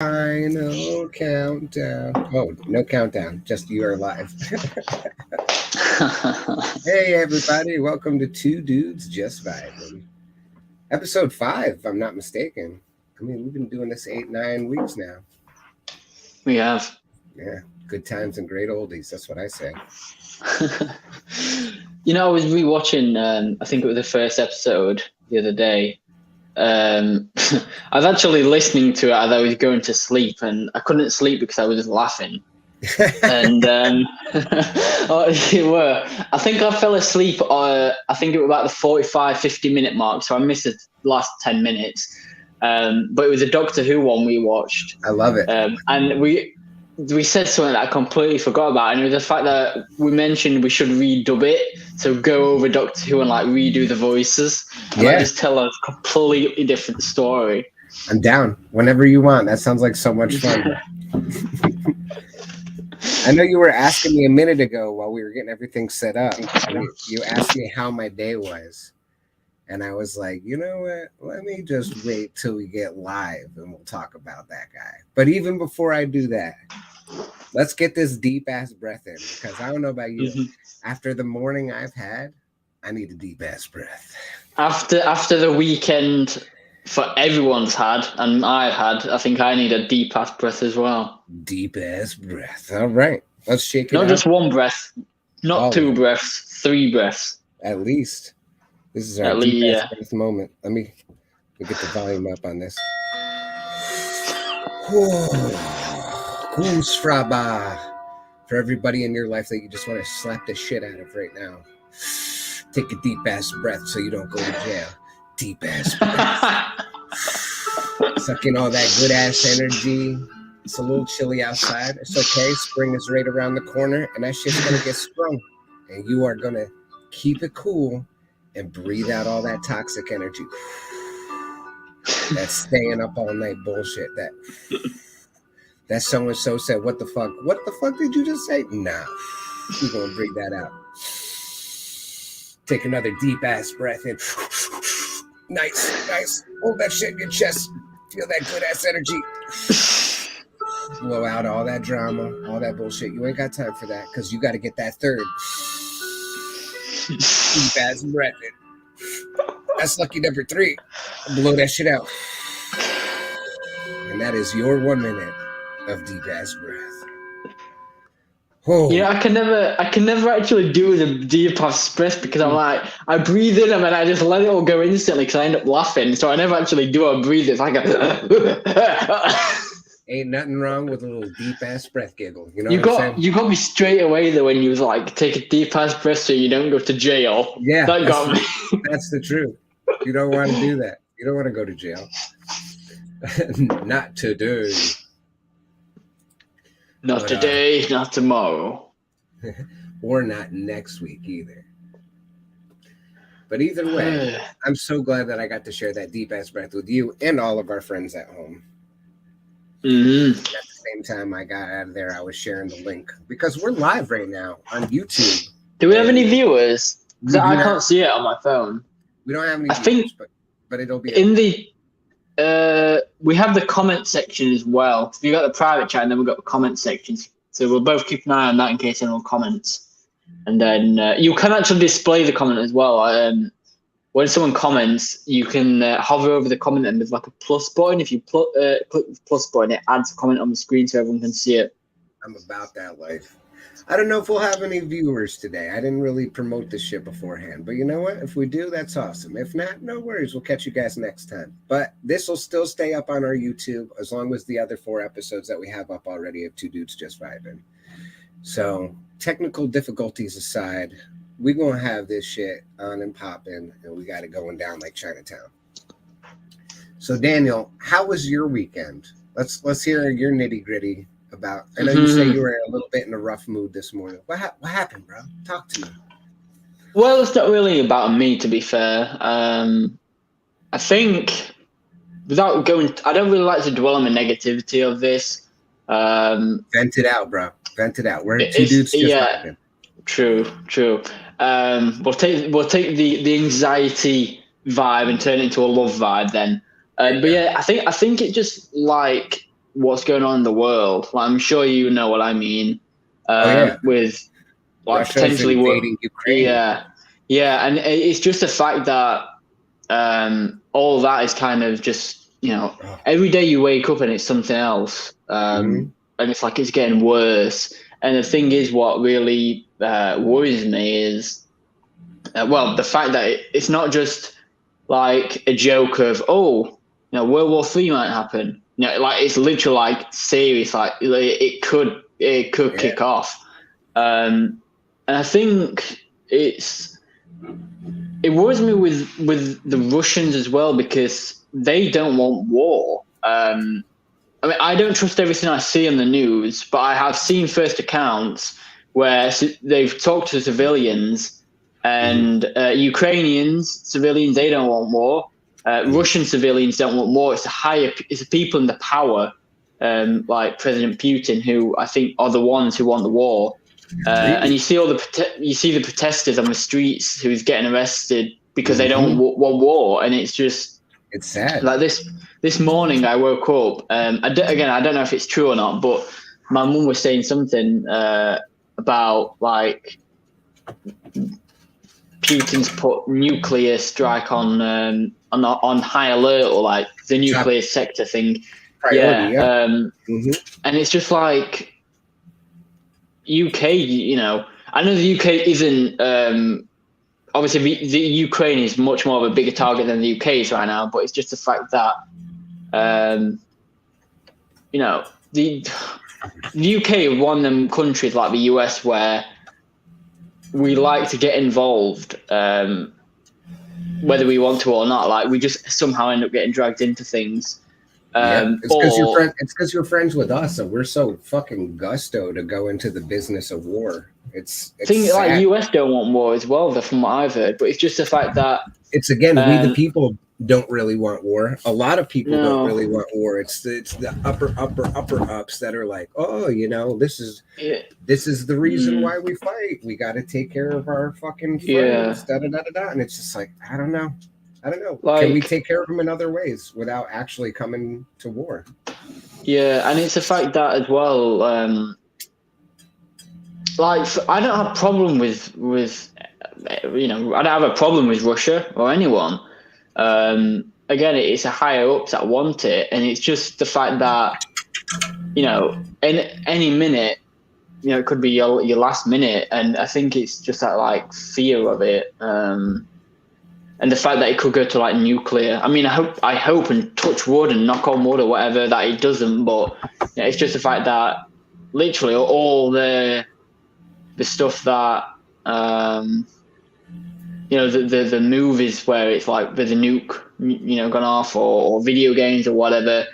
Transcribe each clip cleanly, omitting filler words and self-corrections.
Final countdown. Oh, no countdown. Just you are live. Hey, everybody. Welcome to Two Dudes Just Vibing. Episode 5, if I'm not mistaken. I mean, we've been doing this 8, 9 weeks now. We have. Yeah, good times and great oldies. That's what I say. I was rewatching, I think it was the first episode the other day. I was actually listening to it as I was going to sleep, and I couldn't sleep because I was just laughing. And you were. I think I fell asleep. I think it was about the 45-50 minute mark, so I missed the last 10 minutes. But it was a Doctor Who one we watched. I love it. And we said something that I completely forgot about, and it was the fact that we mentioned we should redub it, so go over Doctor Who and like redo the voices, and just tell a completely different story. I'm down whenever you want. That sounds like so much fun. I know you were asking me a minute ago while we were getting everything set up. You asked me how my day was. And I was like, you know what? Let me just wait till we get live and we'll talk about that guy. But even before I do that, let's get this deep ass breath in, because I don't know about you. Mm-hmm. After the morning I've had, I need a deep ass breath. After the weekend for everyone's had and I've had, I think I need a deep ass breath as well. Deep ass breath. All right. Let's shake it Not out. just one breath, not two breaths, 3 breaths. At least. This is our deep ass breath moment. Let me get the volume up on this. Who's Fraba? For everybody in your life that you just want to slap the shit out of right now. Take a deep ass breath so you don't go to jail. Deep ass breath. Suck in all that good ass energy. It's a little chilly outside. It's okay. Spring is right around the corner, and that shit's gonna get sprung. And you are gonna keep it cool and breathe out all that toxic energy. That staying up all night bullshit. That so-and-so said, what the fuck? What the fuck did you just say? Nah. You're gonna breathe that out. Take another deep ass breath in. Nice. Hold that shit in your chest. Feel that good ass energy. Blow out all that drama, all that bullshit. You ain't got time for that, because you got to get that third deep ass breath in. That's lucky number 3. Blow that shit out. And that is your 1 minute of deep ass breath. Oh. Yeah, I can never actually do the deep ass breath, because I'm like, I breathe in and then I just let it all go instantly because I end up laughing. So I never actually do a breathe. It's like ain't nothing wrong with a little deep ass breath giggle. You know what I'm saying? You got me straight away though when you was like, take a deep ass breath so you don't go to jail. Yeah, that got me. That's the truth. You don't want to do that. You don't want to go to jail. Not today. Not today, not tomorrow. Or not next week either. But either way, I'm so glad that I got to share that deep ass breath with you and all of our friends at home. Mm-hmm. At the same time I got out of there, I was sharing the link, because we're live right now on YouTube. Do we have any viewers? I can't see it on my phone. We don't have any viewers, but it'll be in the we have the comment section as well. We got the private chat and then we've got the comment sections. So we'll both keep an eye on that in case anyone comments. And then you can actually display the comment as well. When someone comments, you can hover over the comment and there's like a plus button. If you click the plus button, it adds a comment on the screen so everyone can see it. I'm about that life. I don't know if we'll have any viewers today. I didn't really promote this shit beforehand. But you know what? If we do, that's awesome. If not, no worries. We'll catch you guys next time. But this will still stay up on our YouTube as long as the other 4 episodes that we have up already of Two Dudes Just Vibing. So technical difficulties aside, we're going to have this shit on and popping, and we got it going down like Chinatown. So Daniel, how was your weekend? Let's hear your nitty gritty about. I know you say you were a little bit in a rough mood this morning. What happened, bro? Talk to me. Well, it's not really about me, to be fair. I think without going, I don't really like to dwell on the negativity of this. Vent it out, bro. Vent it out. We're 2 dudes just vibing. True. We'll take the anxiety vibe and turn it into a love vibe then. But yeah, I think it just like what's going on in the world. Like, I'm sure you know what I mean. With like Russia's potentially invading Ukraine. Yeah, and it's just the fact that all that is kind of just, every day you wake up and it's something else, and it's like it's getting worse. And the thing is, what really worries me is, the fact that it's not just like a joke of, World War III might happen. Like it's literally like serious. Like it could kick off. And I think it worries me with the Russians as well, because they don't want war. I mean, I don't trust everything I see on the news, but I have seen first accounts where they've talked to civilians, and Ukrainians civilians, they don't want war. Russian civilians don't want war. It's the people in the power, like President Putin, who I think are the ones who want the war. And you see the protesters on the streets who's getting arrested because they don't want war, and it's sad. Like this morning I woke up. I don't know if it's true or not, but my mum was saying something about like Putin's put nuclear strike on high alert, or like the nuclear sector thing. Priority, and it's just like UK. I know the UK isn't. Obviously, the Ukraine is much more of a bigger target than the UK is right now, but it's just the fact that, the UK is one of them countries like the US where we like to get involved, whether we want to or not. Like we just somehow end up getting dragged into things. It's because you're friends with us, and we're so fucking gusto to go into the business of war. It's things like US don't want war as well, from what I've heard. But it's just the fact that it's again we the people don't really want war. A lot of people don't really want war. It's the upper ups that are like, this is the reason why we fight. We got to take care of our fucking friends. And it's just like I don't know. Like, can we take care of them in other ways without actually coming to war? Yeah, and it's the fact that as well. Like I don't have a problem with I don't have a problem with Russia or anyone. Again, it's a higher ups that want it, and it's just the fact that in any minute, it could be your last minute, and I think it's just that like fear of it. And the fact that it could go to like nuclear. I mean, I hope and touch wood and knock on wood or whatever that it doesn't. But it's just the fact that literally all the stuff that the movies where it's like there's a nuke gone off, or video games or whatever.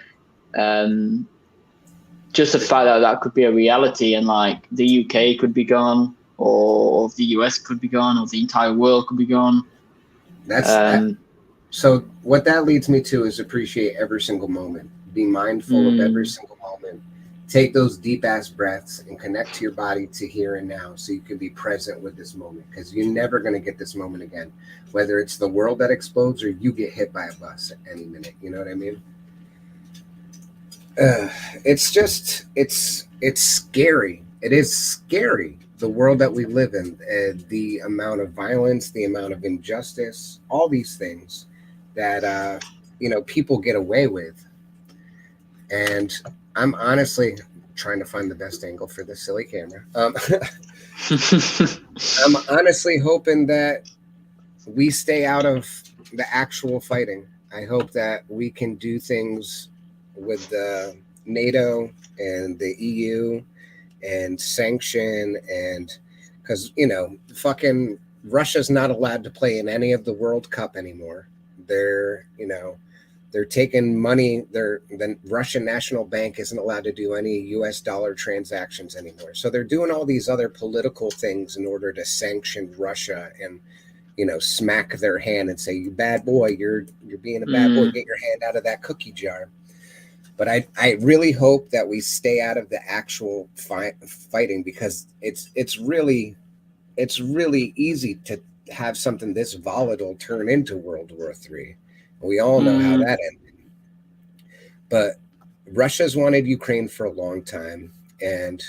Just the fact that could be a reality, and like the UK could be gone, or the US could be gone, or the entire world could be gone. So what that leads me to is appreciate every single moment. Be mindful of every single moment. Take those deep ass breaths and connect to your body to here and now, so you can be present with this moment, because you're never going to get this moment again. Whether it's the world that explodes or you get hit by a bus at any minute, you know what I mean? It's scary. It is scary. The world that we live in, the amount of violence, the amount of injustice, all these things that people get away with. And I'm honestly trying to find the best angle for this silly camera. I'm honestly hoping that we stay out of the actual fighting. I hope that we can do things with the NATO and the EU and sanction, and because fucking Russia's not allowed to play in any of the World Cup anymore. They're taking money. The Russian National Bank isn't allowed to do any US dollar transactions anymore. So they're doing all these other political things in order to sanction Russia and smack their hand and say, "You bad boy, you're being a bad boy. Get your hand out of that cookie jar." But I really hope that we stay out of the actual fighting, because it's really easy to have something this volatile turn into World War III. We all know how that ended. But Russia's wanted Ukraine for a long time, and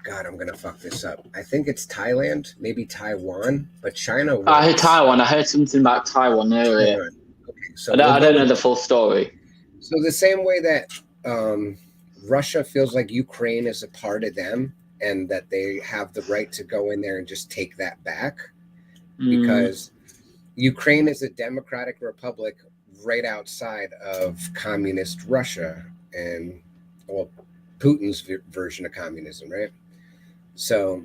God, I'm gonna fuck this up. I think it's Thailand, maybe Taiwan, but China I heard wants Taiwan. I heard something about Taiwan earlier. Taiwan. Okay, so I don't know the full story. So the same way that Russia feels like Ukraine is a part of them, and that they have the right to go in there and just take that back, because Ukraine is a democratic republic right outside of communist Russia, and well, Putin's version of communism, right? So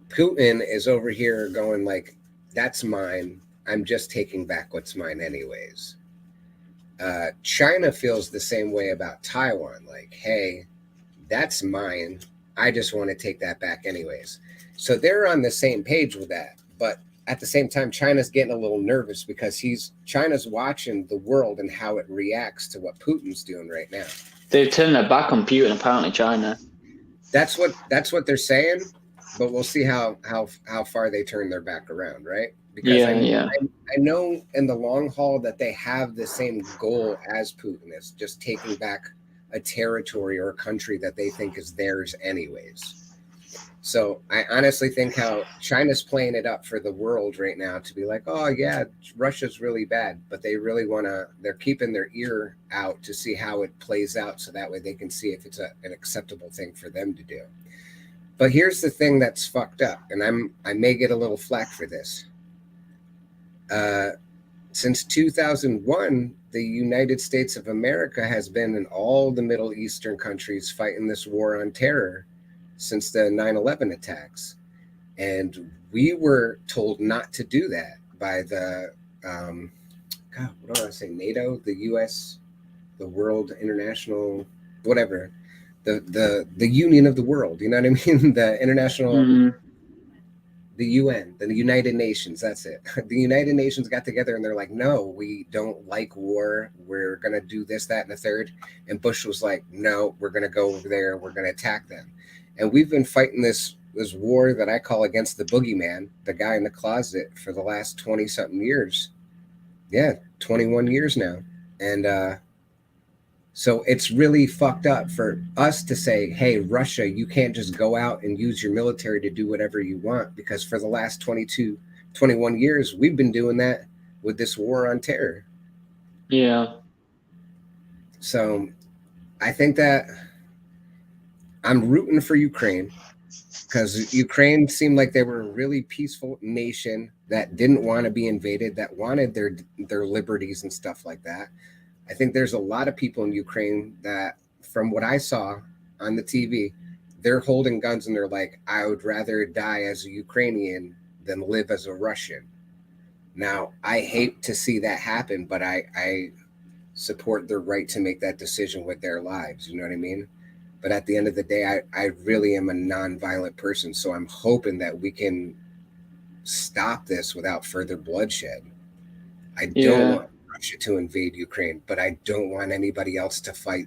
Putin is over here going like, that's mine. I'm just taking back what's mine anyways. China feels the same way about Taiwan. Like, hey, that's mine. I just want to take that back anyways. So they're on the same page with that. But at the same time, China's getting a little nervous because China's watching the world and how it reacts to what Putin's doing right now. They've turned their back on Putin, apparently, China. That's what they're saying, but we'll see how far they turn their back around, right? Because I know in the long haul that they have the same goal as Putin is, just taking back a territory or a country that they think is theirs anyways. So I honestly think how China's playing it up for the world right now to be like, oh yeah, Russia's really bad, but they really they're keeping their ear out to see how it plays out, so that way they can see if it's an acceptable thing for them to do. But here's the thing that's fucked up, and I may get a little flack for this. Since 2001, the United States of America has been in all the Middle Eastern countries fighting this war on terror since the 9/11 attacks. And we were told not to do that by the, God, what do I say, NATO, the US, the World International, whatever, the Union of the World, you know what I mean? The international, the UN, the United Nations, that's it. The United Nations got together and they're like, no, we don't like war. We're going to do this, that, and the third. And Bush was like, no, we're going to go over there. We're going to attack them. And we've been fighting this war that I call against the boogeyman, the guy in the closet, for the last 20 something years. Yeah, 21 years now. And so it's really fucked up for us to say, hey, Russia, you can't just go out and use your military to do whatever you want, because for the last 21 years, we've been doing that with this war on terror. Yeah. So I think that I'm rooting for Ukraine, because Ukraine seemed like they were a really peaceful nation that didn't want to be invaded, that wanted their liberties and stuff like that. I think there's a lot of people in Ukraine that, from what I saw on the TV, they're holding guns and they're like, I would rather die as a Ukrainian than live as a Russian. Now, I hate to see that happen, but I support their right to make that decision with their lives. You know what I mean? But at the end of the day, I really am a nonviolent person. So I'm hoping that we can stop this without further bloodshed. I don't want Russia to invade Ukraine, but I don't want anybody else to fight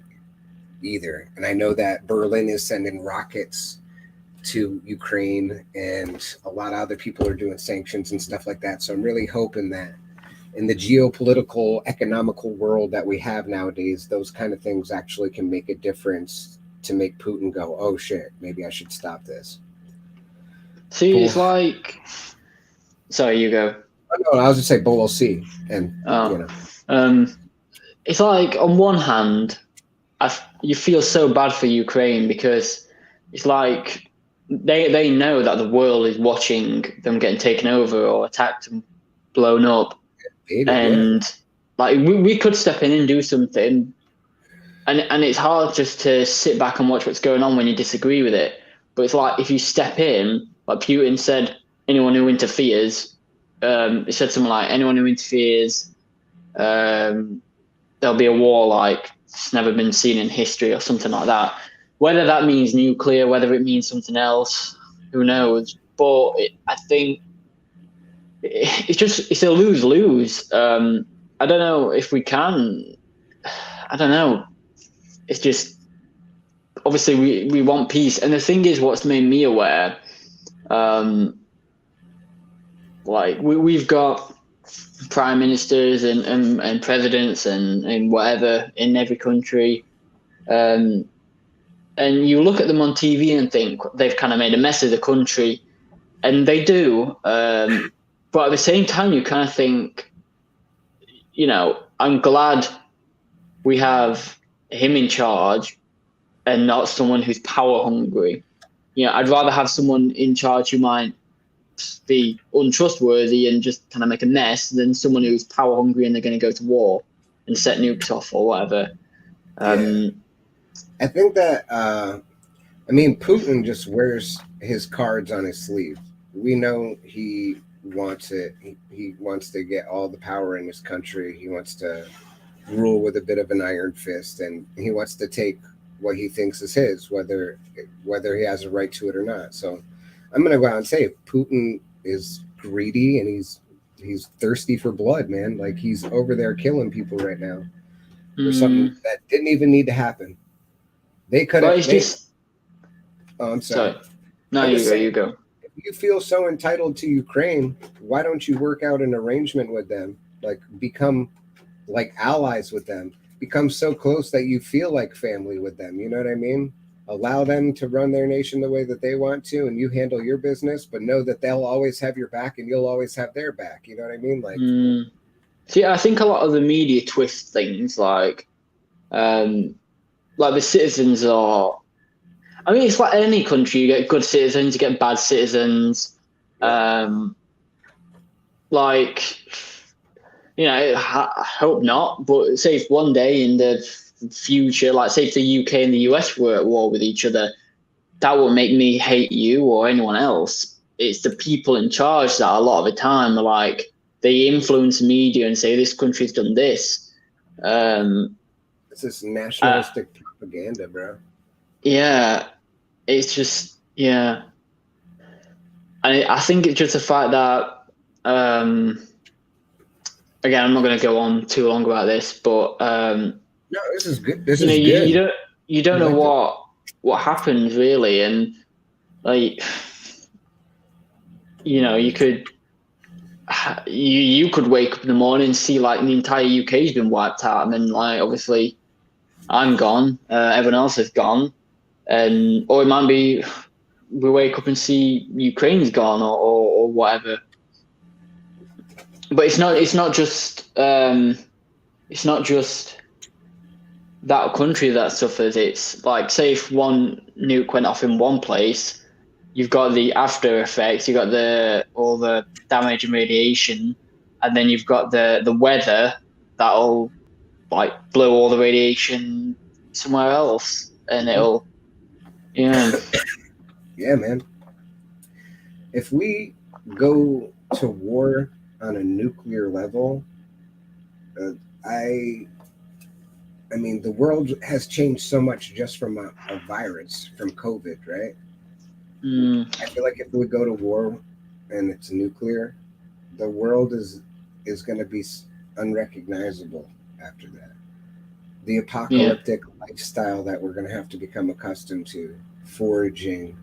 either. And I know that Berlin is sending rockets to Ukraine, and a lot of other people are doing sanctions and stuff like that. So I'm really hoping that in the geopolitical, economical world that we have nowadays, those kind of things actually can make a difference to make Putin go, oh shit, maybe I should stop this. See, it's like, sorry, you go. No, I was just saying, but we'll see. And you know, it's like, on one hand, you feel so bad for Ukraine, because it's like they know that the world is watching them getting taken over or attacked and blown up, like we could step in and do something, and it's hard just to sit back and watch what's going on when you disagree with it. But it's like, if you step in, like Putin said, anyone who interferes, he said something like, anyone who interferes, there'll be a war like it's never been seen in history, or something like that. Whether that means nuclear, whether it means something else, who knows? But I think it's a lose-lose. I don't know if we can. I don't know. It's just, obviously we want peace. And the thing is, what's made me aware, like we've got prime ministers and presidents and whatever in every country. And you look at them on TV and think they've kind of made a mess of the country, and they do. But at the same time, you kind of think, I'm glad we have him in charge and not someone who's power hungry. I'd rather have someone in charge who might be untrustworthy and just kind of make a mess than someone who's power hungry and they're going to go to war and set nukes off or whatever. I think that, Putin just wears his cards on his sleeve. We know he wants it. He wants to get all the power in his country. He wants to rule with a bit of an iron fist, and he wants to take what he thinks is his, whether he has a right to it or not. So I'm going to go out and say Putin is greedy and he's thirsty for blood, man. Like, he's over there killing people right now for something that didn't even need to happen. They could have. Oh, I'm sorry. No, you go. If you feel so entitled to Ukraine, why don't you work out an arrangement with them? Like, become like allies with them. Become so close that you feel like family with them. You know what I mean? Allow them to run their nation the way that they want to, and you handle your business, but know that they'll always have your back and you'll always have their back. You know what I mean? Like, See, I think a lot of the media twist things, like the citizens are. I mean, it's like any country. You get good citizens, you get bad citizens. I hope not. But say if one day in the future, like say if the UK and the US were at war with each other, that would make me hate you or anyone else. It's the people in charge that a lot of the time are like, they influence media and say this country's done this. It's this nationalistic propaganda, bro. Yeah, it's just, yeah. I think it's just the fact that, again, I'm not going to go on too long about this, but no, this is good. This is good. You don't know what happens really, and like, you could wake up in the morning and see like the entire UK's been wiped out, and then like obviously I'm gone, everyone else is gone, or it might be we wake up and see Ukraine's gone or whatever. But it's not just that country that suffers. It's like, say if one nuke went off in one place, you've got the after effects, you've got all the damage and radiation, and then you've got the weather that'll like blow all the radiation somewhere else, and it'll yeah man. If we go to war on a nuclear level, I mean, the world has changed so much just from a virus, from COVID, right? I feel like if we go to war and it's nuclear, the world is going to be unrecognizable after that. The apocalyptic lifestyle that we're going to have to become accustomed to, foraging,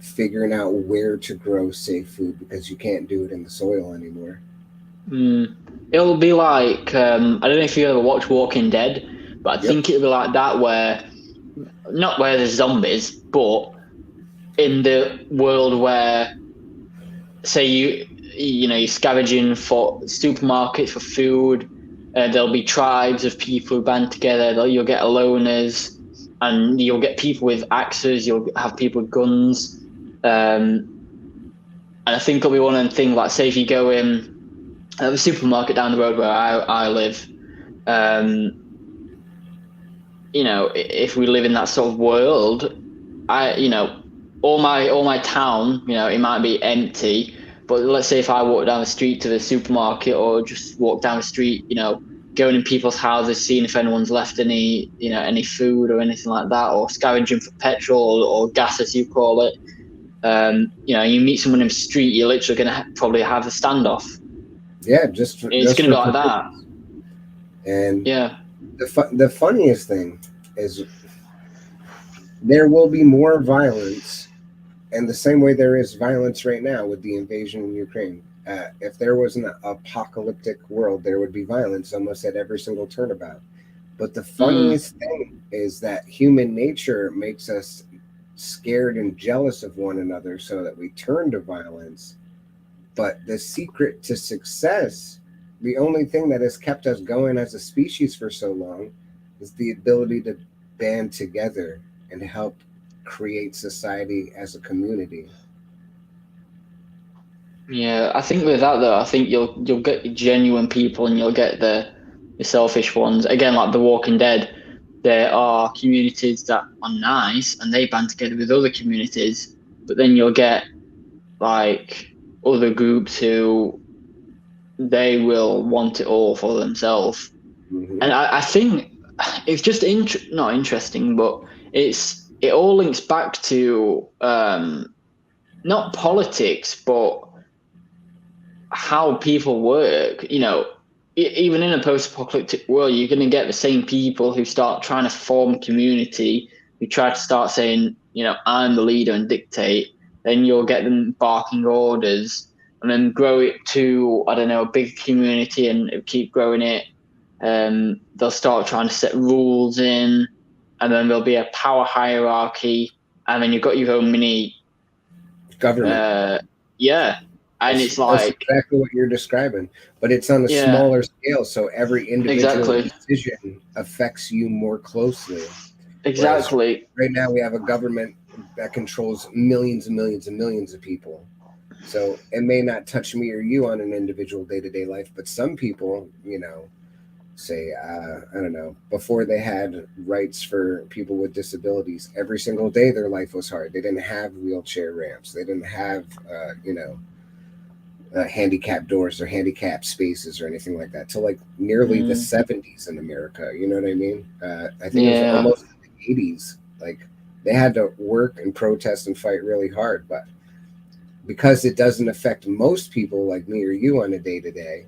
figuring out where to grow safe food because you can't do it in the soil anymore. It'll be like, I don't know if you ever watched Walking Dead, but I think it'll be like that, where not where there's zombies, but in the world where, say you're scavenging for supermarkets for food, there'll be tribes of people who band together. You'll get aloners, and you'll get people with axes. You'll have people with guns, and I think it'll be one of the things. Like, say if you go in the supermarket down the road where I live, if we live in that sort of world, all my town, it might be empty, but let's say if I walk down the street to the supermarket, or just walk down the street, going in people's houses, seeing if anyone's left any food or anything like that, or scavenging for petrol or gas, as you call it. You meet someone in the street, you're literally going to probably have a standoff. Yeah, it's going to be like that. And the funniest thing is there will be more violence, and the same way there is violence right now with the invasion in Ukraine. If there was an apocalyptic world, there would be violence almost at every single turnabout. But the funniest thing is that human nature makes us scared and jealous of one another so that we turn to violence. But the secret to success, the only thing that has kept us going as a species for so long, is the ability to band together and help create society as a community. Yeah, I think with that though, I think you'll get genuine people and you'll get the selfish ones. Again, like The Walking Dead, there are communities that are nice and they band together with other communities, but then you'll get like other groups who they will want it all for themselves. Mm-hmm. And I think it's just not interesting, but it all links back to not politics, but how people work. Even in a post-apocalyptic world, you're going to get the same people who start trying to form community, who try to start saying, I'm the leader and dictate. Then you'll get them barking orders, and then grow it to, I don't know, a big community and keep growing it. They'll start trying to set rules in, and then there'll be a power hierarchy, and then you've got your own mini government. Yeah. And it's like that's exactly what you're describing, but it's on a smaller scale. So every individual decision affects you more closely. Exactly. Whereas right now we have a government that controls millions and millions and millions of people. So it may not touch me or you on an individual day-to-day life, but some people, say, I don't know, before they had rights for people with disabilities, every single day their life was hard. They didn't have wheelchair ramps. They didn't have, handicap doors or handicap spaces or anything like that till like nearly the 70s in America. You know what I mean? I think it was almost the 80s. Like they had to work and protest and fight really hard, but because it doesn't affect most people like me or you on a day-to-day,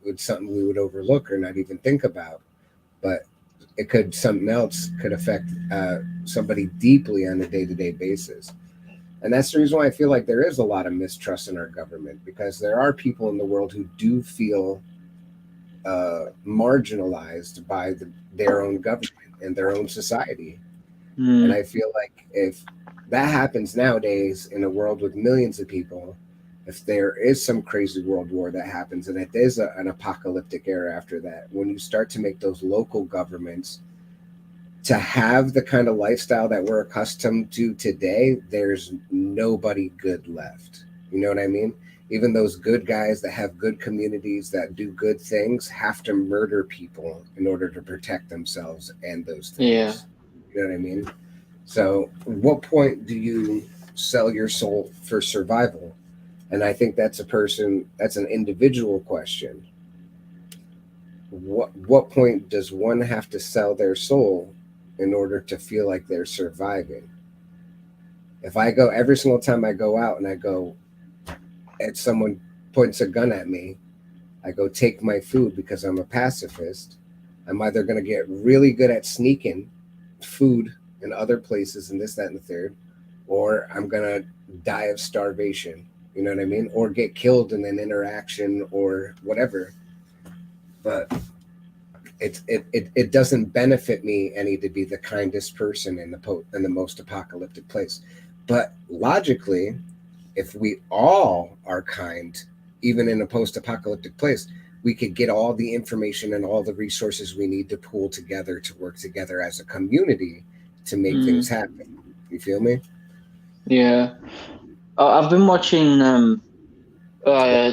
it's something we would overlook or not even think about. But something else could affect somebody deeply on a day-to-day basis. And that's the reason why I feel like there is a lot of mistrust in our government, because there are people in the world who do feel marginalized by their own government and their own society. And I feel like if that happens nowadays in a world with millions of people, if there is some crazy world war that happens and it is an apocalyptic era after that, when you start to make those local governments to have the kind of lifestyle that we're accustomed to today, there's nobody good left. You know what I mean? Even those good guys that have good communities that do good things have to murder people in order to protect themselves and those things. Yeah. You know what I mean? So at what point do you sell your soul for survival? And I think that's an individual question. What point does one have to sell their soul in order to feel like they're surviving? If I go every single time I go out and I go and someone points a gun at me, I go take my food because I'm a pacifist, I'm either going to get really good at sneaking food in other places and this, that, and the third, or I'm going to die of starvation. You know what I mean? Or get killed in an interaction or whatever. But it doesn't benefit me any to be the kindest person in the most apocalyptic place. But logically, if we all are kind, even in a post-apocalyptic place, we could get all the information and all the resources we need to pool together to work together as a community to make things happen. You feel me? Yeah. I've been watching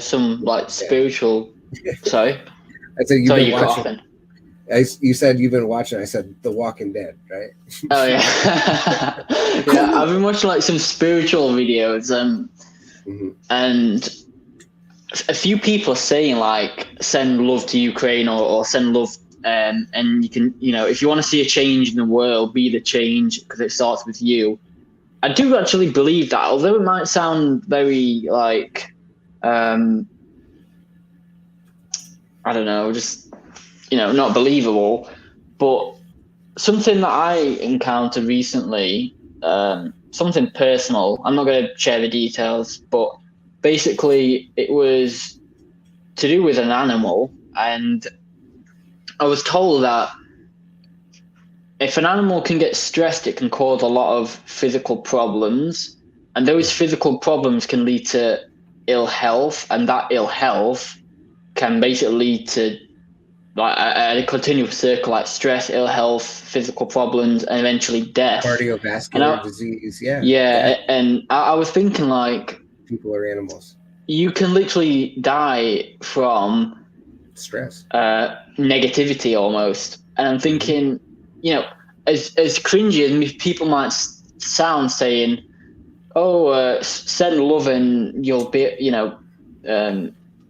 some like spiritual. Sorry. I said you've been watching. Coughing. You said you've been watching. I said The Walking Dead, right? Oh yeah. Yeah, I've been watching like some spiritual videos, and a few people are saying like send love to Ukraine or send love, and you can, if you want to see a change in the world, be the change because it starts with you. I do actually believe that, although it might sound very like, I don't know, just, not believable, but something that I encountered recently, something personal, I'm not going to share the details, but basically it was to do with an animal, and I was told that if an animal can get stressed, it can cause a lot of physical problems, and those physical problems can lead to ill health, and that ill health can basically lead to like a continuous circle, like stress, ill health, physical problems, and eventually death. And Cardiovascular disease. Yeah. I was thinking like People are animals. you can literally die from Stress. negativity almost. And I'm thinking, you know, as cringy as people might sound, saying, "Oh, send love and you'll be,"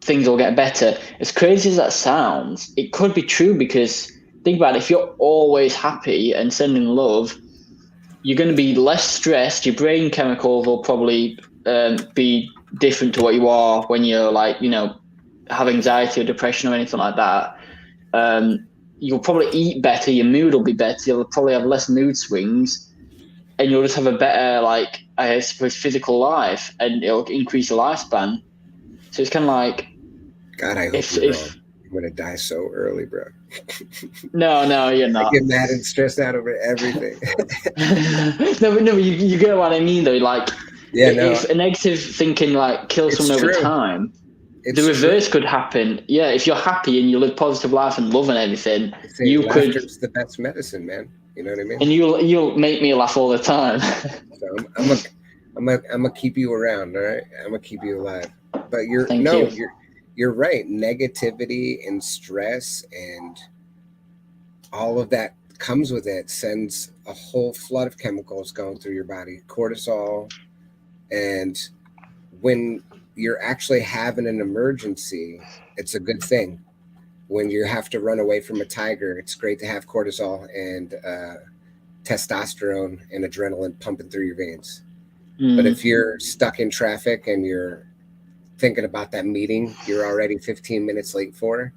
things will get better. As crazy as that sounds, it could be true because think about it. If you're always happy and sending love, you're going to be less stressed. Your brain chemicals will probably be different to what you are when you're like, have anxiety or depression or anything like that. You'll probably eat better. Your mood will be better. You'll probably have less mood swings, and you'll just have a better, like, I suppose, physical life, and it'll increase your lifespan. So it's kind of like, God, I hope you're wrong. I'm gonna die so early, bro. No, you're not. I get mad and stressed out over everything. no, you get what I mean, though. Like, if a negative thinking like kills someone over time, the reverse could happen. Yeah, if you're happy and you live positive life and love and everything, you could. Laughter's the best medicine, man. You know what I mean? And you'll make me laugh all the time. So I'm gonna keep you around, all right? I'm gonna keep you alive. But you're right. Negativity and stress and all of that comes with it sends a whole flood of chemicals going through your body, cortisol. And when you're actually having an emergency, it's a good thing. When you have to run away from a tiger, it's great to have cortisol and testosterone and adrenaline pumping through your veins. But if you're stuck in traffic and you're thinking about that meeting you're already 15 minutes late for,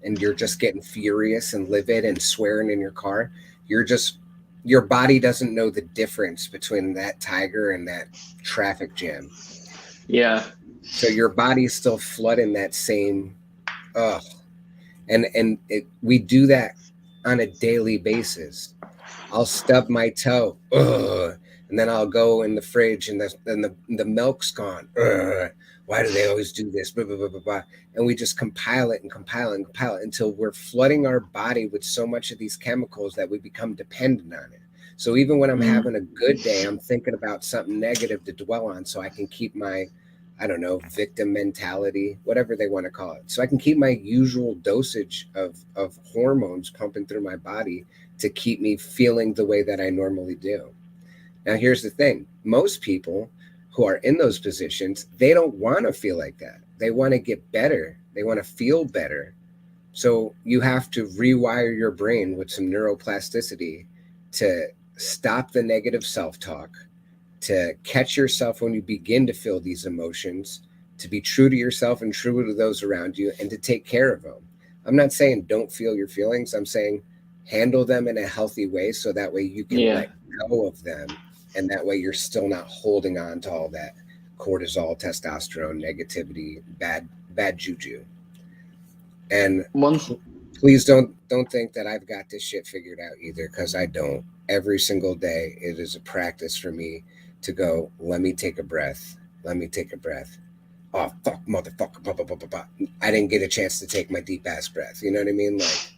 and you're just getting furious and livid and swearing in your car, your body doesn't know the difference between that tiger and that traffic jam. Yeah. So your body's still flooding that same, we do that on a daily basis. I'll stub my toe, and then I'll go in the fridge and the milk's gone. Why do they always do this? Blah, blah, blah, blah, blah. And we just compile it until we're flooding our body with so much of these chemicals that we become dependent on it. So even when I'm having a good day, I'm thinking about something negative to dwell on so I can keep my, I don't know, victim mentality, whatever they want to call it. So I can keep my usual dosage of hormones pumping through my body to keep me feeling the way that I normally do. Now, here's the thing. Most people who are in those positions, they don't want to feel like that. They want to get better. They want to feel better. So you have to rewire your brain with some neuroplasticity to stop the negative self-talk, to catch yourself when you begin to feel these emotions, to be true to yourself and true to those around you, and to take care of them. I'm not saying don't feel your feelings. I'm saying handle them in a healthy way so that way you can let go of them. And that way you're still not holding on to all that cortisol, testosterone, negativity, bad juju. And please don't think that I've got this shit figured out either, because I don't. Every single day it is a practice for me to go, let me take a breath. Let me take a breath. Oh, fuck, motherfucker. Blah, blah, blah, blah, blah. I didn't get a chance to take my deep ass breath. You know what I mean? Like,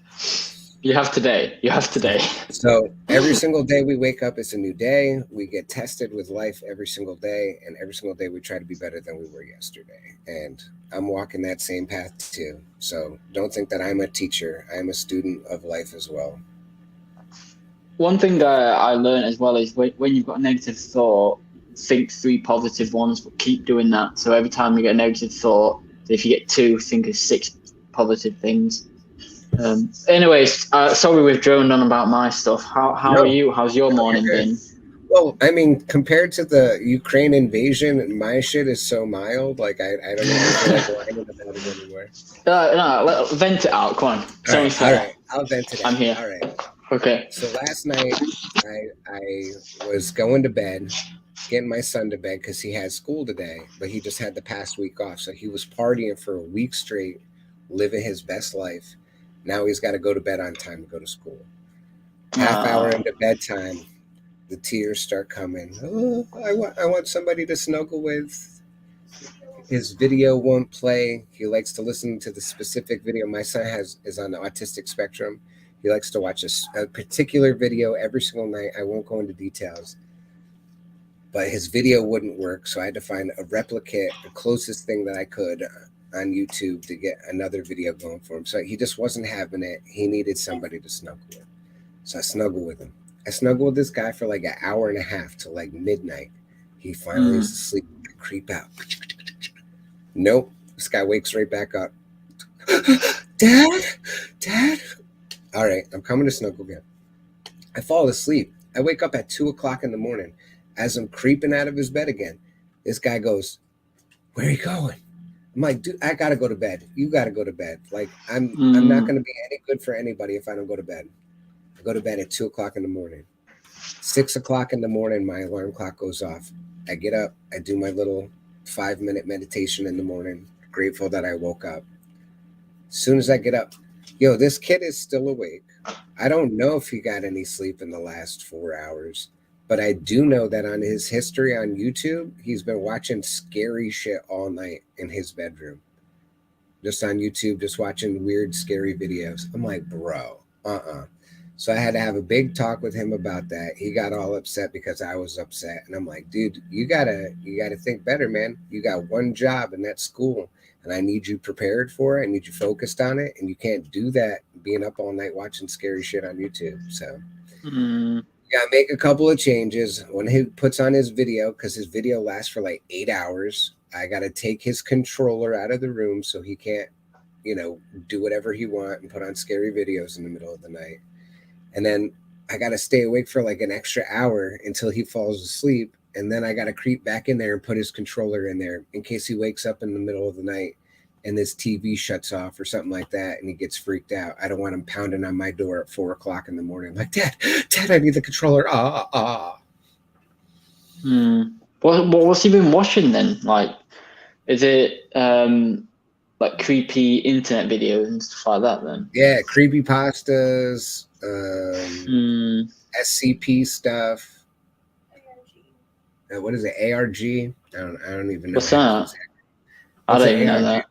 You have today. So every single day we wake up, it's a new day. We get tested with life every single day. And every single day we try to be better than we were yesterday. And I'm walking that same path too. So don't think that I'm a teacher. I'm a student of life as well. One thing I learned as well is when you've got a negative thought, think 3 positive ones, but keep doing that. So every time you get a negative thought, if you get 2, think of 6 positive things. Anyways, sorry we've droned on about my stuff. How are you? How's your morning been? Well, I mean, compared to the Ukraine invasion, my shit is so mild. Like I don't even feel like whining about it anymore. No, vent it out. Come on. All right, I'll vent it out. I'm here. All right. Okay. So last night I was going to bed, getting my son to bed because he had school today, but he just had the past week off. So he was partying for a week straight, living his best life. Now he's got to go to bed on time to go to school. Half hour into bedtime, the tears start coming. Oh, I want somebody to snuggle with. His video won't play. He likes to listen to the specific video. My son is on the autistic spectrum. He likes to watch a particular video every single night. I won't go into details, but his video wouldn't work, so I had to find a replicate, the closest thing that I could on YouTube to get another video going for him. So he just wasn't having it. He needed somebody to snuggle with. So I snuggled with him. I snuggled with this guy for like an hour and a half till like midnight. He finally is asleep. I creep out. Nope. This guy wakes right back up. Dad. All right, I'm coming to snuggle again. I fall asleep. I wake up at 2 o'clock in the morning. As I'm creeping out of his bed again, this guy goes, "Where are you going?" I'm like, "Dude, I gotta go to bed. You gotta go to bed. Like, I'm not gonna be any good for anybody if I don't go to bed." I go to bed at 2 o'clock in the morning. 6 o'clock in the morning, my alarm clock goes off. I get up. I do my little 5-minute meditation in the morning. Grateful that I woke up. As soon as I get up, this kid is still awake. I don't know if he got any sleep in the last 4 hours. But I do know that on his history on YouTube, he's been watching scary shit all night in his bedroom. Just on YouTube, just watching weird, scary videos. I'm like, bro, So I had to have a big talk with him about that. He got all upset because I was upset. And I'm like, dude, you gotta think better, man. You got one job, and that's school. And I need you prepared for it. I need you focused on it. And you can't do that being up all night watching scary shit on YouTube. So yeah, make a couple of changes. When he puts on his video, because his video lasts for like 8 hours, I got to take his controller out of the room so he can't, do whatever he wants and put on scary videos in the middle of the night. And then I got to stay awake for like an extra hour until he falls asleep. And then I got to creep back in there and put his controller in there in case he wakes up in the middle of the night and this TV shuts off or something like that, and he gets freaked out. I don't want him pounding on my door at 4 o'clock in the morning. Like, Dad, I need the controller. What's he been watching then? Like, is it like creepy internet videos and stuff like that then? Yeah, creepy pastas, SCP stuff. What is it? ARG? I don't even know. What's that? I don't even know that.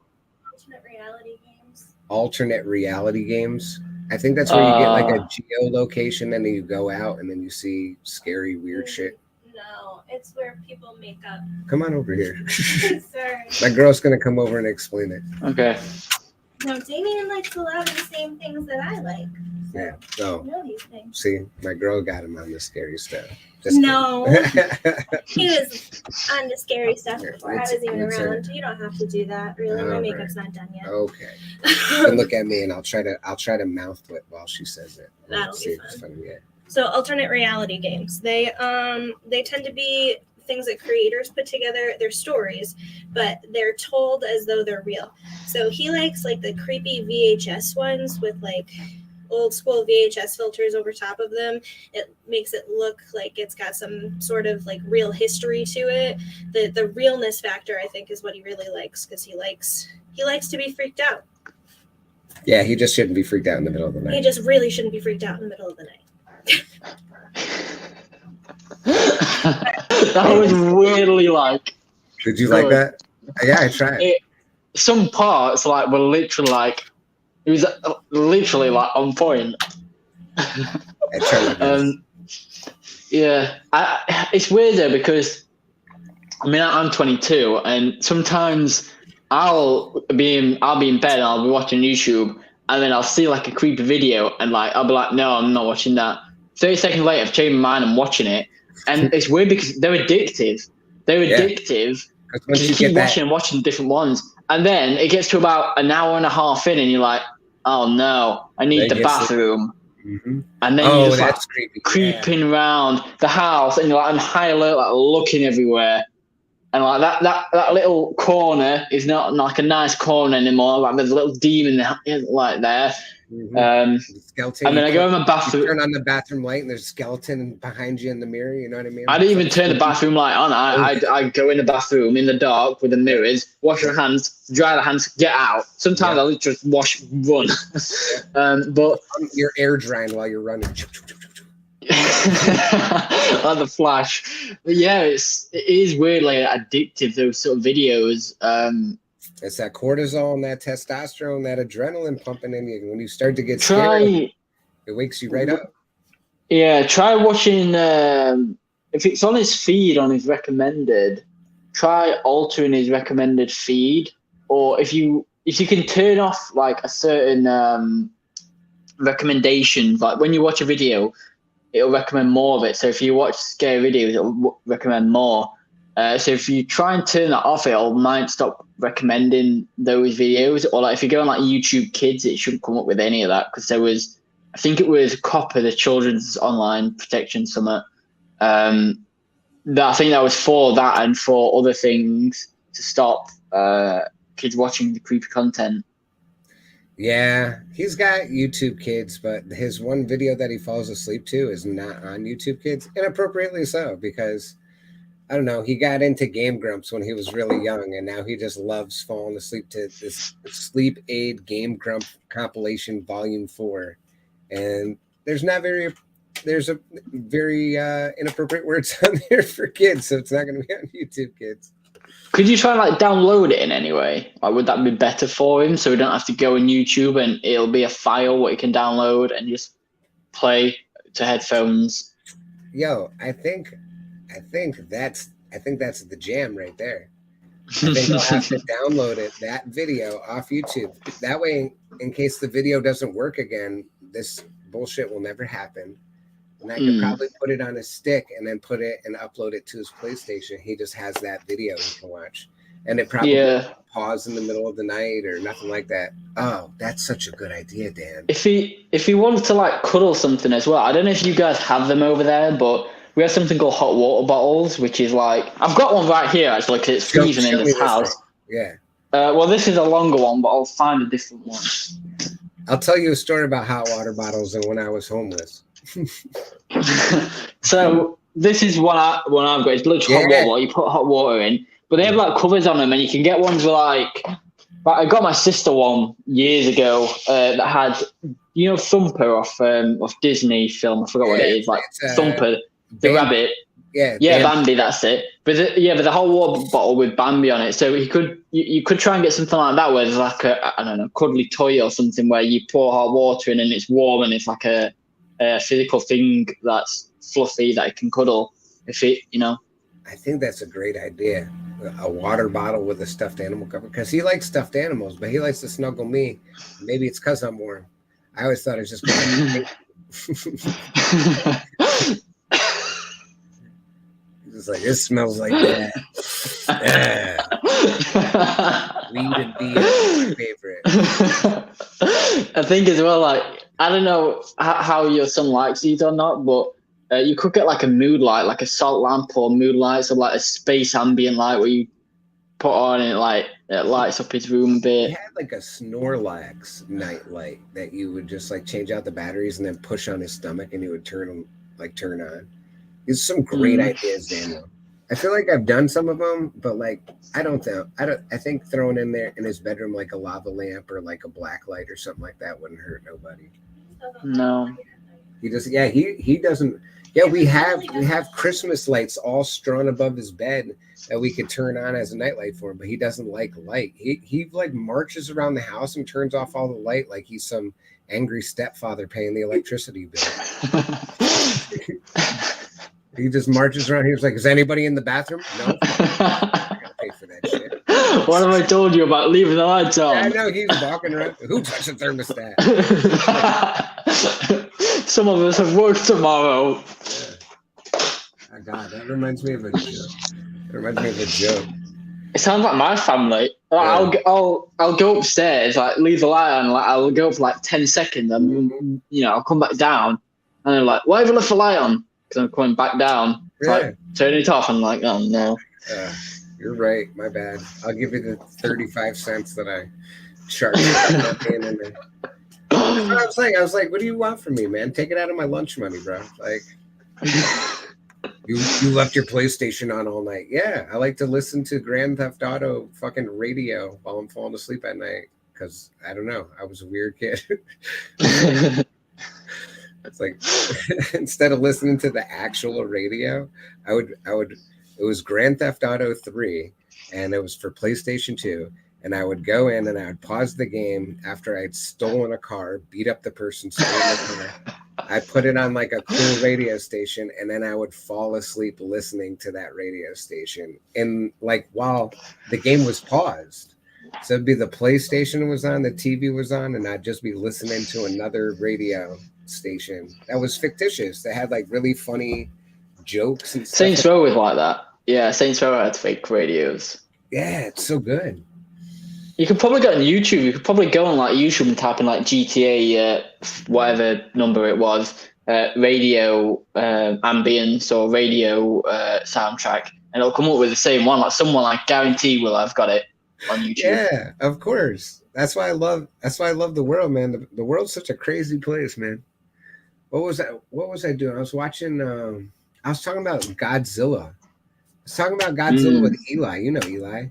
Alternate reality games. I think that's where you get like a geolocation and then you go out and then you see scary, weird shit. No, it's where people make up. Come on over here. Sorry. My girl's gonna come over and explain it. Okay. No, Damien likes a lot of the same things that I like. So Yeah. So I know these things. see, my girl got him on the scary stuff. No. He was on the scary stuff before I was even around. You don't have to do that, really. My makeup's not done yet. Okay. You can look at me and I'll try to mouth it while she says it. That'll See be if it's fun. funny yet. So alternate reality games. They tend to be things that creators put together. They're stories, but they're told as though they're real. So he likes like the creepy VHS ones with like old school VHS filters over top of them. It makes it look like it's got some sort of like real history to it. The realness factor, I think, is what he really likes, because he likes to be freaked out. Yeah, he just shouldn't be freaked out in the middle of the He night. just really shouldn't be freaked out in the middle of the night. That was weirdly like. Did you like that? Yeah, I tried. Some parts like were literally like. It was literally like on point. I tried my best. Yeah, it's weird though, because I mean I'm 22 and sometimes I'll be in bed and I'll be watching YouTube and then I'll see like a creepy video and like I'll be like, no, I'm not watching that. 30 seconds later, I've changed my mind and watching it, and it's weird because they're addictive. They're addictive because you keep watching different ones, and then it gets to about an hour and a half in, and you're like, oh no, I need the bathroom. Mm-hmm. And then you're just like creeping around the house, and you're like on high alert, like looking everywhere. And like that little corner is not like a nice corner anymore. Like there's a little demon like there. Mm-hmm. Skeleton. I mean, I go in the bathroom. You turn on the bathroom light, and there's a skeleton behind you in the mirror. You know what I mean? I didn't even turn the bathroom light on. I go in the bathroom in the dark with the mirrors, wash your hands, dry the hands, get out. Sometimes I literally just run. But you're air drying while you're running. Like the Flash. But yeah, it is weirdly addictive, those sort of videos. It's that cortisol and that testosterone, that adrenaline pumping in you. When you start to get scared, Try, it wakes you right up. yeah, try watching. If it's on his feed, on his recommended, try altering his recommended feed, or if you can turn off like a certain recommendations, like when you watch a video, it'll recommend more of it. So if you watch scary videos, it'll recommend more. So if you try and turn that off, it might stop recommending those videos. Or like if you go on like YouTube Kids, it shouldn't come up with any of that, because there was, I think it was COPPA, the Children's Online Protection Summit. That I think that was for that and for other things to stop kids watching the creepy content. Yeah, he's got YouTube Kids, but his one video that he falls asleep to is not on YouTube Kids, inappropriately so, because I don't know, he got into Game Grumps when he was really young, and now he just loves falling asleep to this Sleep Aid Game Grump compilation Volume 4. And there's a very inappropriate words on there for kids, so it's not going to be on YouTube Kids. Could you try and like download it in any way? Like, would that be better for him, so we don't have to go on YouTube and it'll be a file what you can download and just play to headphones? Yo, I think that's the jam right there. I think I'll have to download that video off YouTube. That way, in case the video doesn't work again, this bullshit will never happen. And I could probably put it on a stick and then put it and upload it to his PlayStation. He just has that video he can watch. And it probably won't pause in the middle of the night or nothing like that. Oh, that's such a good idea, Dan. If he wants to like cuddle something as well, I don't know if you guys have them over there, but we have something called hot water bottles, which is like, I've got one right here actually, because it's freezing in this house. Yeah. Well, this is a longer one, but I'll find a different one. I'll tell you a story about hot water bottles and when I was homeless. So this is one I've got. It's literally hot water. You put hot water in, but they have like covers on them, and you can get ones with like I got my sister one years ago that had, you know, Thumper off Disney film. I forgot what it is. Like Thumper, the rabbit. Yeah, Bambi. That's it. But the hot water bottle with Bambi on it. So you could try and get something like that where there's like a, I don't know, cuddly toy or something where you pour hot water in and it's warm and it's like a physical thing that's fluffy that it can cuddle. If it, you know. I think that's a great idea. A water bottle with a stuffed animal cover, because he likes stuffed animals, but he likes to snuggle me. Maybe it's because I'm warm. I always thought it was just. It's like, this smells like that. Weed and beer is my favorite. I think as well, like, I don't know how your son likes these or not, but you could get like a mood light, like a salt lamp or mood light, so like a space ambient light where you put on and it lights up his room a bit. He had like a Snorlax night light that you would just like change out the batteries and then push on his stomach and he would turn on. It's some great ideas, Daniel. I feel like I've done some of them, but like I think throwing in there in his bedroom like a lava lamp or like a black light or something like that wouldn't hurt nobody. No. He doesn't. Yeah, we have Christmas lights all strewn above his bed that we could turn on as a nightlight for him, but he doesn't like light. He like marches around the house and turns off all the light like he's some angry stepfather paying the electricity bill. He just marches around. He was like, "Is anybody in the bathroom?" No. I gotta pay for that shit. What have I told you about leaving the lights on? I know he's walking around. Who touched the thermostat? Some of us have work tomorrow. Yeah. Oh, God, that reminds me of a joke. It sounds like my family. Yeah. I'll go upstairs, like leave the light on. Like I'll go for like 10 seconds, and I'll come back down, and they're like, "Why have you left the light on?" Because I'm coming back down. Yeah. Like, turn it off. I'm like, "Oh no." You're right. My bad. I'll give you the 35 cents that I charged. I was like, what do you want from me, man? Take it out of my lunch money, bro. Like, you left your PlayStation on all night. Yeah, I like to listen to Grand Theft Auto fucking radio while I'm falling asleep at night. Because, I don't know, I was a weird kid. It's like instead of listening to the actual radio, I would it was Grand Theft Auto 3 and it was for PlayStation 2. And I would go in and I would pause the game after I'd stolen a car, beat up the person stealing the car. I put it on like a cool radio station, and then I would fall asleep listening to that radio station. And like while the game was paused. So it'd be the PlayStation was on, the TV was on, and I'd just be listening to another radio station that was fictitious. They had like really funny jokes and stuff. Saints Row was like that. Yeah, Saints Row had fake radios. Yeah, it's so good. You could probably go on YouTube. You could probably go on like YouTube and type in like GTA, whatever number it was, radio ambience or radio soundtrack, and it'll come up with the same one. Like someone, I guarantee, will have got it on YouTube. Yeah, of course. That's why I love the world, man. The world's such a crazy place, man. What was I doing? I was watching. I was talking about Godzilla. I was talking about Godzilla with Eli. You know Eli.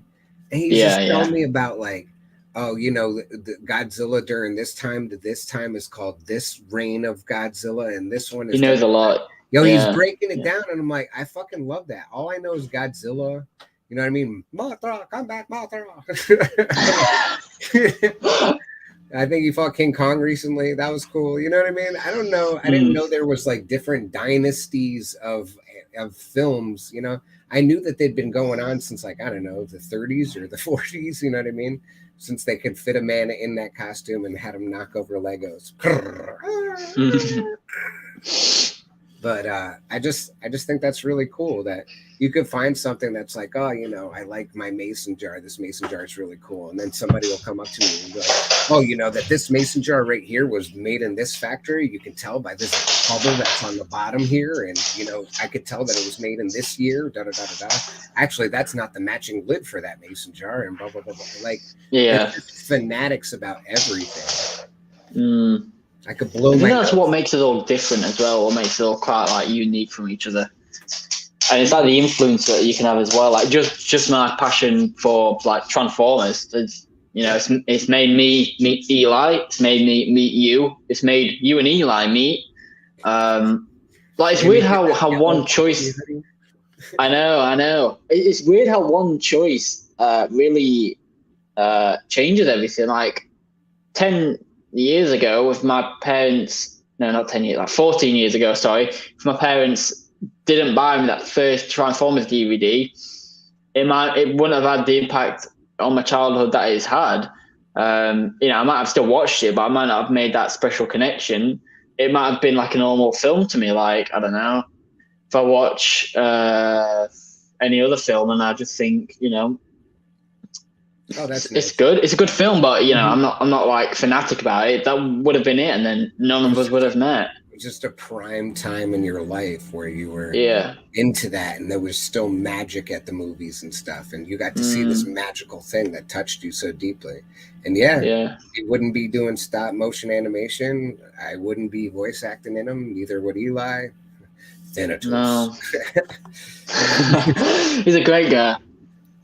And he's just telling me about like, oh, you know, the Godzilla during this time to this time is called this reign of Godzilla, and this one is. He knows a lot. Yo, he's breaking it down, and I'm like, I fucking love that. All I know is Godzilla. You know what I mean? Mothra, come back, Mothra. I think he fought King Kong recently. That was cool. You know what I mean? I don't know. I didn't know there was like different dynasties of films. You know, I knew that they'd been going on since like, I don't know, the 30s or the 40s. You know what I mean? Since they could fit a man in that costume and had him knock over Legos. But I just think that's really cool that you could find something that's like, oh, you know, I like my mason jar. This mason jar is really cool. And then somebody will come up to me and be like, oh, you know, that this mason jar right here was made in this factory. You can tell by this bubble that's on the bottom here. And, you know, I could tell that it was made in this year. Da, da, da, da, da. Actually, that's not the matching lid for that mason jar. And blah, blah, blah, blah. Like, fanatics about everything. I could blow I think my that's what makes us all different as well. What makes us all quite like unique from each other. And it's like the influence that you can have as well. Like just my passion for like Transformers. It's, you know, it's made me meet Eli. It's made me meet you. It's made you and Eli meet. Like it's weird how one choice. I know. It's weird how one choice really changes everything. Like 10 years ago, with my parents. No, not 10 years. Like 14 years ago. Sorry, if my parents didn't buy me that first Transformers DVD, it wouldn't have had the impact on my childhood that it's had. You know, I might have still watched it, but I might not have made that special connection. It might have been like a normal film to me. Like, I don't know, if I watch any other film and I just think, you know, oh, that's it's nice. good. It's a good film, but you know, I'm not like fanatic about it. That would have been it, and then none of us would have met. Just a prime time in your life where you were into that, and there was still magic at the movies and stuff, and you got to see this magical thing that touched you so deeply. And you wouldn't be doing stop motion animation. I wouldn't be voice acting in them. Neither would Eli. Thanatos. No. He's a great guy.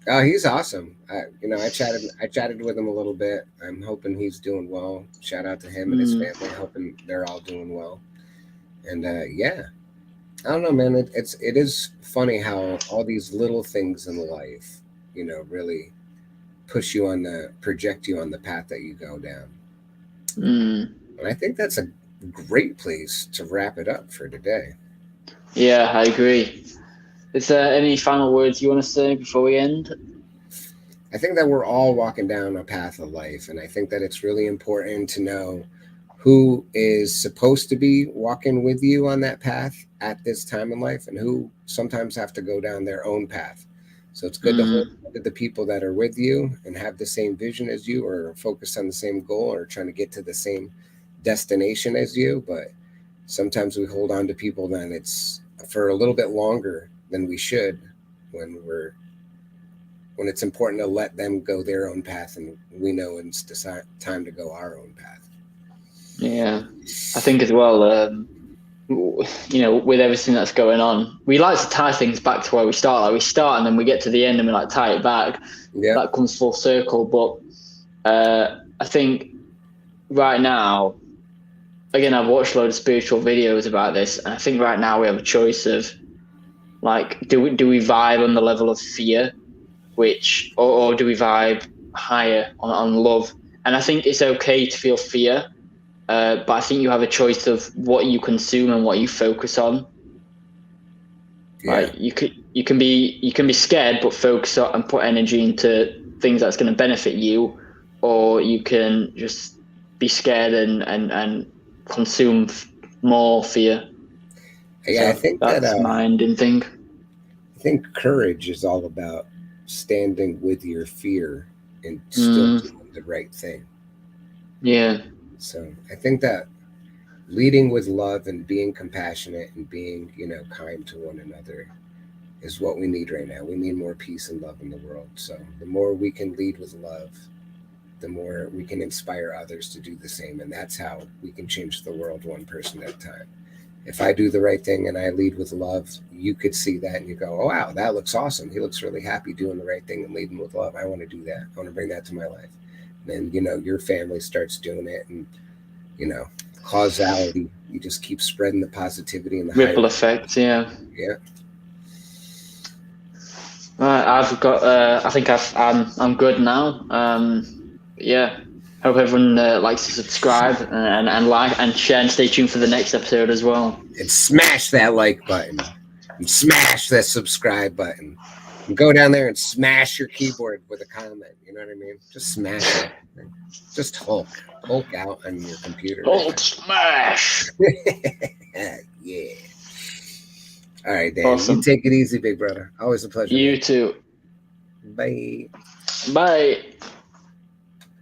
Oh, he's awesome. I chatted with him a little bit. I'm hoping he's doing well. Shout out to him and his family. Hoping they're all doing well. And I don't know, man. It is funny how all these little things in life, you know, really project you on the path that you go down. And I think that's a great place to wrap it up for today. Yeah, I agree. Is there any final words you want to say before we end? I think that we're all walking down a path of life, and I think that it's really important to know who is supposed to be walking with you on that path at this time in life and who sometimes have to go down their own path. So it's good to hold on to the people that are with you and have the same vision as you or focus on the same goal or trying to get to the same destination as you. But sometimes we hold on to people that it's for a little bit longer than we should when it's important to let them go their own path and we know it's time to go our own path. Yeah, I think as well, you know, with everything that's going on, we like to tie things back to where we start. Like we start and then we get to the end and we like tie it back. Yeah. That comes full circle. But I think right now, again, I've watched a load of spiritual videos about this, and I think right now we have a choice of like, do we vibe on the level of fear, or do we vibe higher on love? And I think it's okay to feel fear, but I think you have a choice of what you consume and what you focus on. Yeah. Like you can be scared, but focus on and put energy into things that's going to benefit you, or you can just be scared and consume more fear. Yeah, So I think that's my ending thing. I think courage is all about standing with your fear and still doing the right thing. Yeah. So I think that leading with love and being compassionate and being, kind to one another is what we need right now. We need more peace and love in the world. So the more we can lead with love, the more we can inspire others to do the same. And that's how we can change the world one person at a time. If I do the right thing and I lead with love, you could see that and you go, oh, wow, that looks awesome. He looks really happy doing the right thing and leading with love. I want to do that. I want to bring that to my life. And then, your family starts doing it and, causality. You just keep spreading the positivity and the ripple effect. Yeah. Yeah. I've got. I think I'm good now. Yeah. Hope everyone likes to subscribe and like and share and stay tuned for the next episode as well. And smash that like button. And smash that subscribe button. And go down there and smash your keyboard with a comment. You know what I mean? Just smash it. Just Hulk out on your computer. Hulk smash. Yeah. All right, Dan. Awesome. You take it easy, big brother. Always a pleasure. You man. too. Bye. Bye.